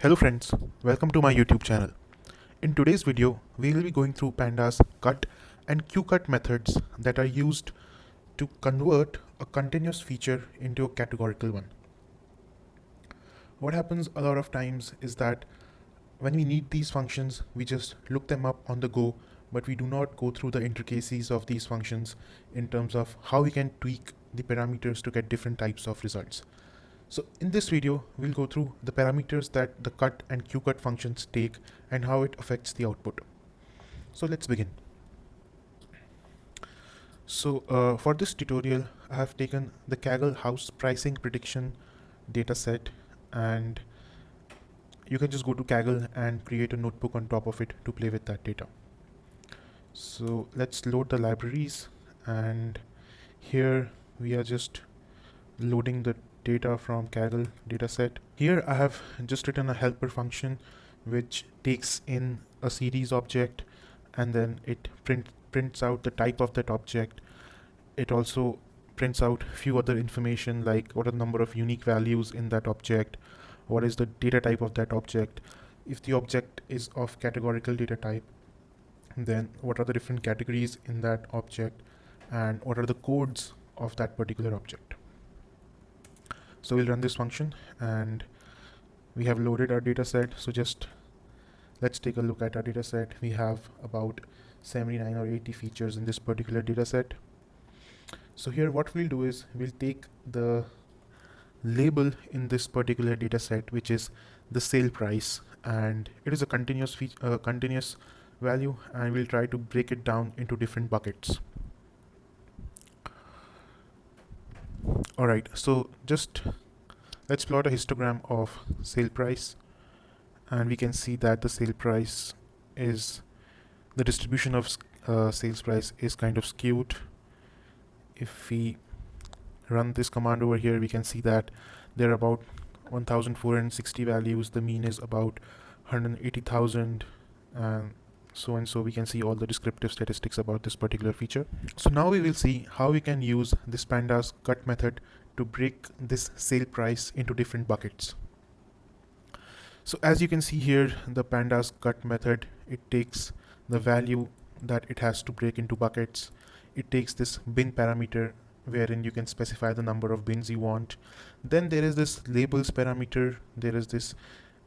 Hello friends, welcome to my YouTube channel. In today's video, we will be going through Pandas cut and qcut methods that are used to convert a continuous feature into a categorical one. What happens a lot of times is that when we need these functions, we just look them up on the go, but we do not go through the intricacies of these functions in terms of how we can tweak the parameters to get different types of results. So in this video, we'll go through the parameters that the cut and qcut functions take and how it affects the output. So let's begin. So for this tutorial, I have taken the Kaggle house pricing prediction dataset, and you can just go to Kaggle and create a notebook on top of it to play with that data. So let's load the libraries, and here we are just loading the data from Kaggle dataset. Here I have just written a helper function which takes in a series object and then it prints out the type of that object. It also prints out few other information like what are the number of unique values in that object, what is the data type of that object, if the object is of categorical data type, then what are the different categories in that object, and what are the codes of that particular object. So we'll run this function and we have loaded our data set. So just let's take a look at our data set. We have about 79 or 80 features in this particular data set. So here what we'll do is we'll take the label in this particular data set, which is the sale price, and it is a continuous value, and we'll try to break it down into different buckets. Alright, so just let's plot a histogram of sale price, and we can see that the sale price is, the distribution of sales price is kind of skewed. If we run this command over here, we can see that there are about 1460 values, the mean is about 180,000, and so we can see all the descriptive statistics about this particular feature. So now we will see how we can use this pandas cut method to break this sale price into different buckets. So as you can see here, the pandas cut method, it takes the value that it has to break into buckets. It takes this bin parameter wherein you can specify the number of bins you want. Then there is this labels parameter, there is this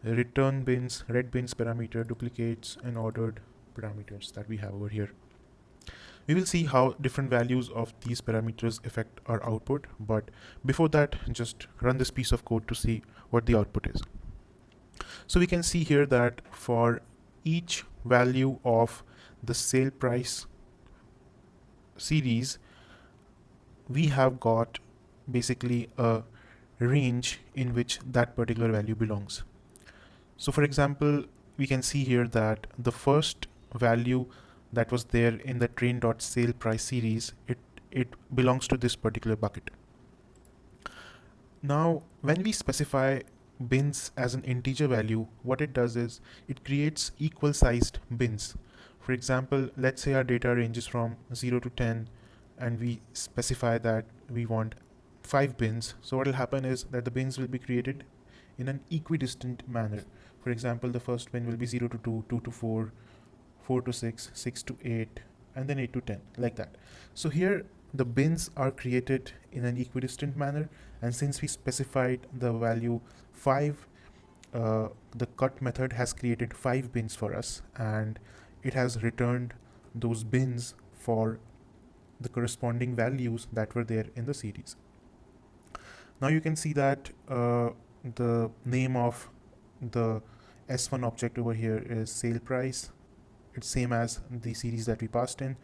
return bins, red bins parameter, duplicates, and ordered parameters that we have over here. We will see how different values of these parameters affect our output, but before that, just run this piece of code to see what the output is. So we can see here that for each value of the sale price series, we have got basically a range in which that particular value belongs. So for example, we can see here that the first value that was there in the train.sale price series, it belongs to this particular bucket. Now, when we specify bins as an integer value, what it does is it creates equal sized bins. For example, let's say our data ranges from 0 to 10 and we specify that we want 5 bins. So what will happen is that the bins will be created in an equidistant manner. For example, the first bin will be 0 to 2, 2 to 4, 4 to 6, 6 to 8, and then 8 to 10, like that. So here the bins are created in an equidistant manner, and since we specified the value 5, the cut method has created 5 bins for us, and it has returned those bins for the corresponding values that were there in the series. Now you can see that the name of the S1 object over here is sale price. It's same as the series that we passed in,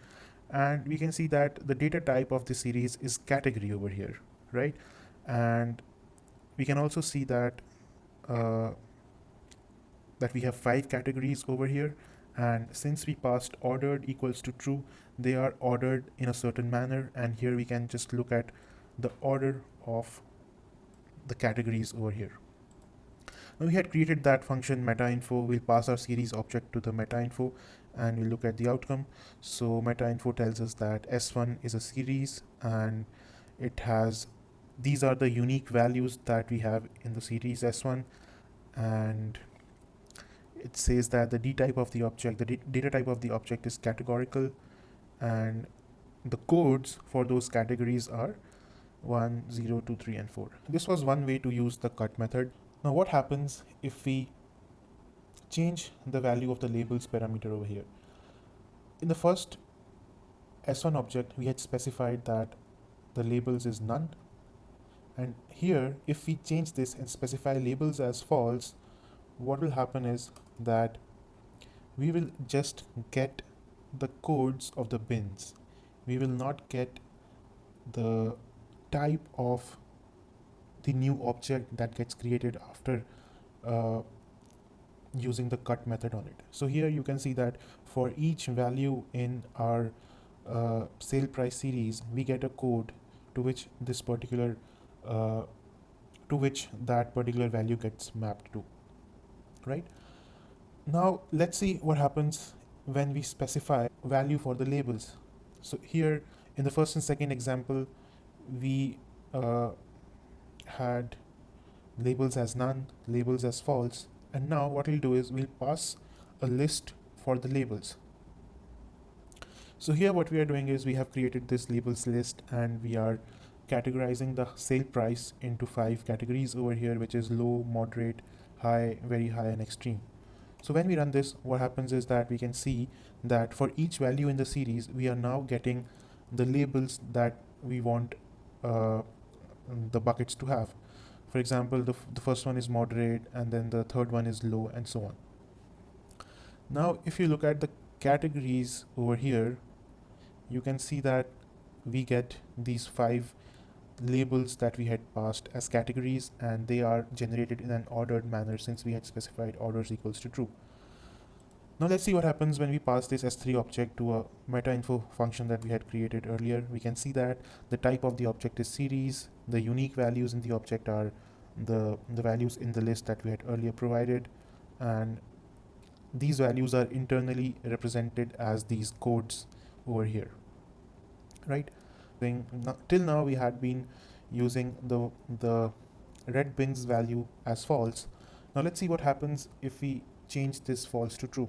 and we can see that the data type of the series is category over here, right? And we can also see that that we have 5 categories over here, and since we passed ordered equals to true, they are ordered in a certain manner, and here we can just look at the order of the categories over here. Now we had created that function meta-info. We'll pass our series object to the meta-info and we'll look at the outcome. So meta-info tells us that S1 is a series and it has, these are the unique values that we have in the series S1, and it says that the D type of the object, the data type of the object is categorical, and the codes for those categories are 1, 0, 2, 3, and 4. This was one way to use the cut method. Now what happens if we change the value of the labels parameter over here? In the first S1 object, we had specified that the labels is none. And here, if we change this and specify labels as false, what will happen is that we will just get the codes of the bins. We will not get the type of the new object that gets created after using the cut method on it. So here you can see that for each value in our sale price series, we get a code to which this particular that particular value gets mapped to, right? Now let's see what happens when we specify value for the labels. So here in the first and second example, we had labels as none, labels as false, and now what we'll do is we'll pass a list for the labels. So here what we are doing is we have created this labels list, and we are categorizing the sale price into 5 categories over here, which is low, moderate, high, very high, and extreme. So when we run this, what happens is that we can see that for each value in the series, we are now getting the labels that we want the buckets to have. For example, the first one is moderate, and then the third one is low, and so on. Now, if you look at the categories over here, you can see that we get these 5 labels that we had passed as categories, and they are generated in an ordered manner since we had specified orders equals to true. Now let's see what happens when we pass this S3 object to a meta info function that we had created earlier. We can see that the type of the object is series, the unique values in the object are the values in the list that we had earlier provided, and these values are internally represented as these codes over here, right? Till now we had been using the red bins value as false. Now let's see what happens if we change this false to true.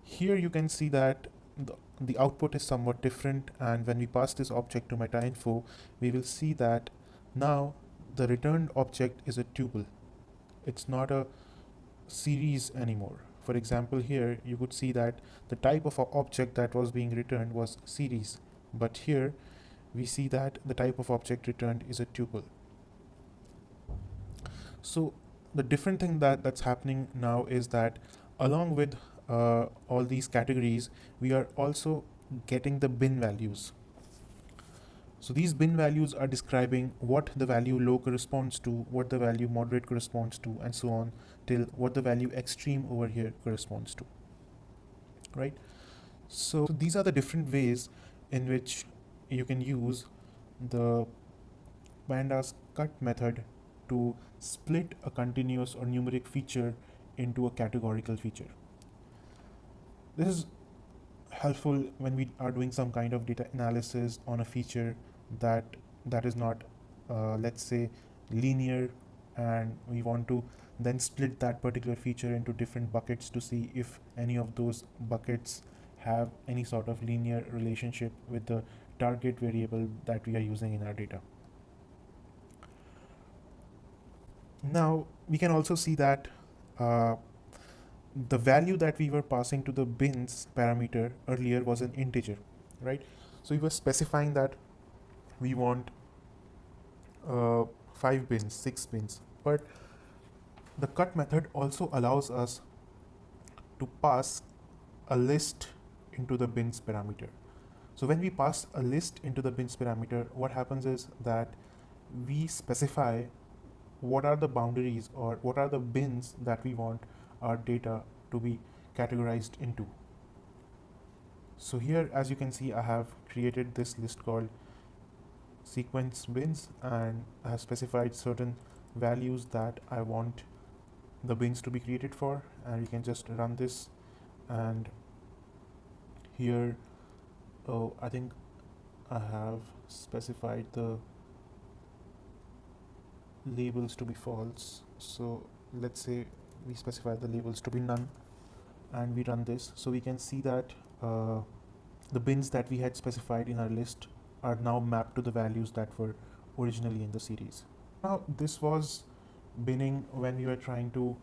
Here you can see that the output is somewhat different, and when we pass this object to meta info, we will see that now the returned object is a tuple. It's not a series anymore. For example, here you could see that the type of object that was being returned was series, but here we see that the type of object returned is a tuple. So the different thing that's happening now is that along with all these categories, we are also getting the bin values. So these bin values are describing what the value low corresponds to, what the value moderate corresponds to, and so on till what the value extreme over here corresponds to, right? So these are the different ways in which you can use the Pandas cut method to split a continuous or numeric feature into a categorical feature. This is helpful when we are doing some kind of data analysis on a feature that is not let's say linear, and we want to then split that particular feature into different buckets to see if any of those buckets have any sort of linear relationship with the target variable that we are using in our data. Now we can also see that the value that we were passing to the bins parameter earlier was an integer, right? So we were specifying that we want 5 bins, 6 bins, but the cut method also allows us to pass a list into the bins parameter. So when we pass a list into the bins parameter, what happens is that we specify what are the boundaries or what are the bins that we want our data to be categorized into. So here, as you can see, I have created this list called sequence bins, and I have specified certain values that I want the bins to be created for, and you can just run this, and here I think I have specified the labels to be false. So let's say we specify the labels to be none and we run this, so we can see that the bins that we had specified in our list are now mapped to the values that were originally in the series. Now this was binning when we were trying to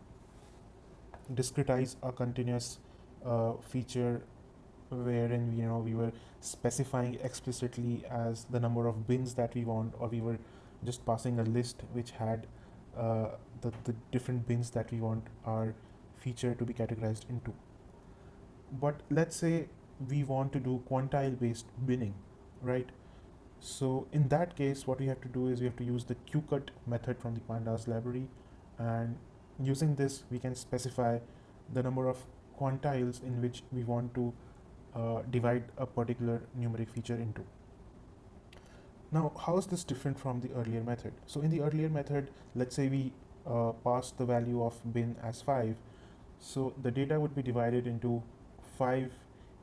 discretize a continuous feature wherein we were specifying explicitly as the number of bins that we want, or we were just passing a list which had the different bins that we want our feature to be categorized into. But let's say we want to do quantile based binning, right? So in that case, what we have to do is we have to use the qcut method from the pandas library, and using this we can specify the number of quantiles in which we want to divide a particular numeric feature into. Now, how is this different from the earlier method? So in the earlier method, let's say we pass the value of bin as 5. So the data would be divided into 5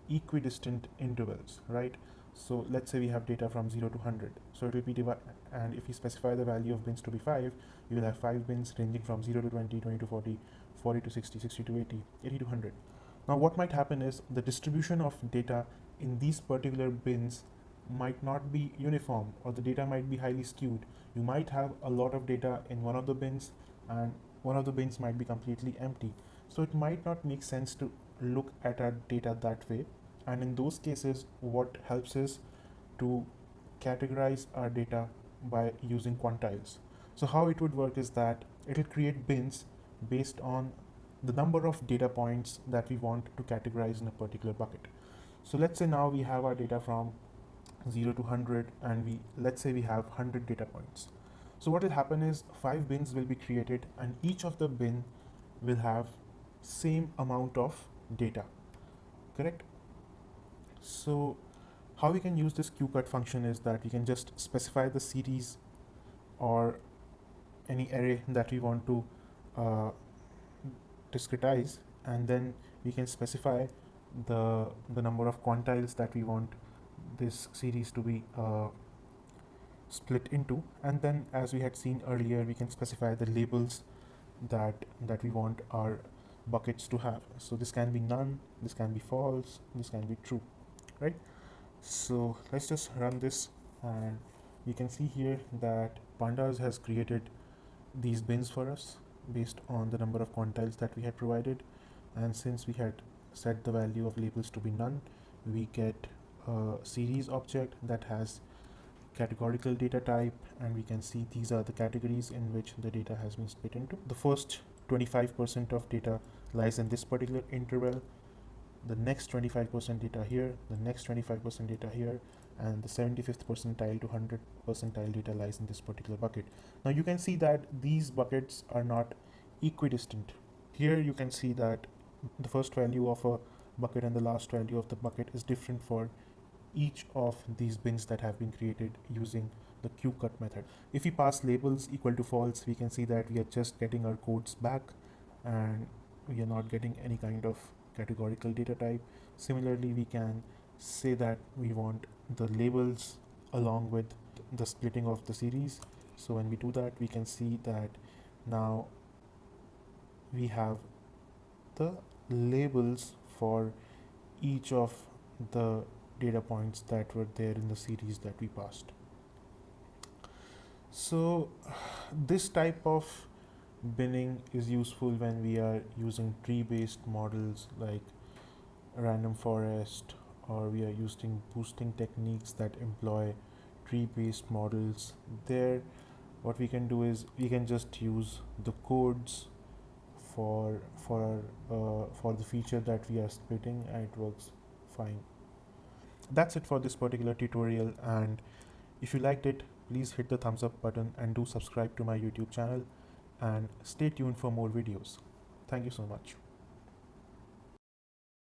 equidistant intervals, right? So let's say we have data from 0 to 100. So it will be divided, and if we specify the value of bins to be 5, we will have 5 bins ranging from 0 to 20, 20 to 40, 40 to 60, 60 to 80, 80 to 100. Now what might happen is the distribution of data in these particular bins might not be uniform, or the data might be highly skewed. You might have a lot of data in one of the bins and one of the bins might be completely empty. So it might not make sense to look at our data that way. And in those cases, what helps is to categorize our data by using quantiles. So how it would work is that it will create bins based on the number of data points that we want to categorize in a particular bucket. So let's say now we have our data from 0 to 100, and let's say we have 100 data points. So what will happen is 5 bins will be created, and each of the bin will have same amount of data, correct? So how we can use this qcut function is that we can just specify the series or any array that we want to discretize, and then we can specify the number of quantiles that we want this series to be split into, and then as we had seen earlier, we can specify the labels that we want our buckets to have. So this can be none, this can be false, this can be true, right? So let's just run this, and you can see here that pandas has created these bins for us based on the number of quantiles that we had provided, and since we had set the value of labels to be none, we get a series object that has categorical data type, and we can see these are the categories in which the data has been split into. The first 25% of data lies in this particular interval, the next 25% data here, the next 25% data here, and the 75th percentile to 100th percentile data lies in this particular bucket. Now you can see that these buckets are not equidistant. Here you can see that the first value of a bucket and the last value of the bucket is different for each of these bins that have been created using the qcut method. If we pass labels equal to false, we can see that we are just getting our codes back and we are not getting any kind of categorical data type. Similarly, we can say that we want the labels along with the splitting of the series. So when we do that, we can see that now we have the labels for each of the data points that were there in the series that we passed. So this type of binning is useful when we are using tree-based models like random forest, or we are using boosting techniques that employ tree-based models. There, what we can do is we can just use the codes for the feature that we are splitting, and it works fine. That's it for this particular tutorial, and if you liked it, please hit the thumbs up button and do subscribe to my YouTube channel, and stay tuned for more videos. Thank you so much.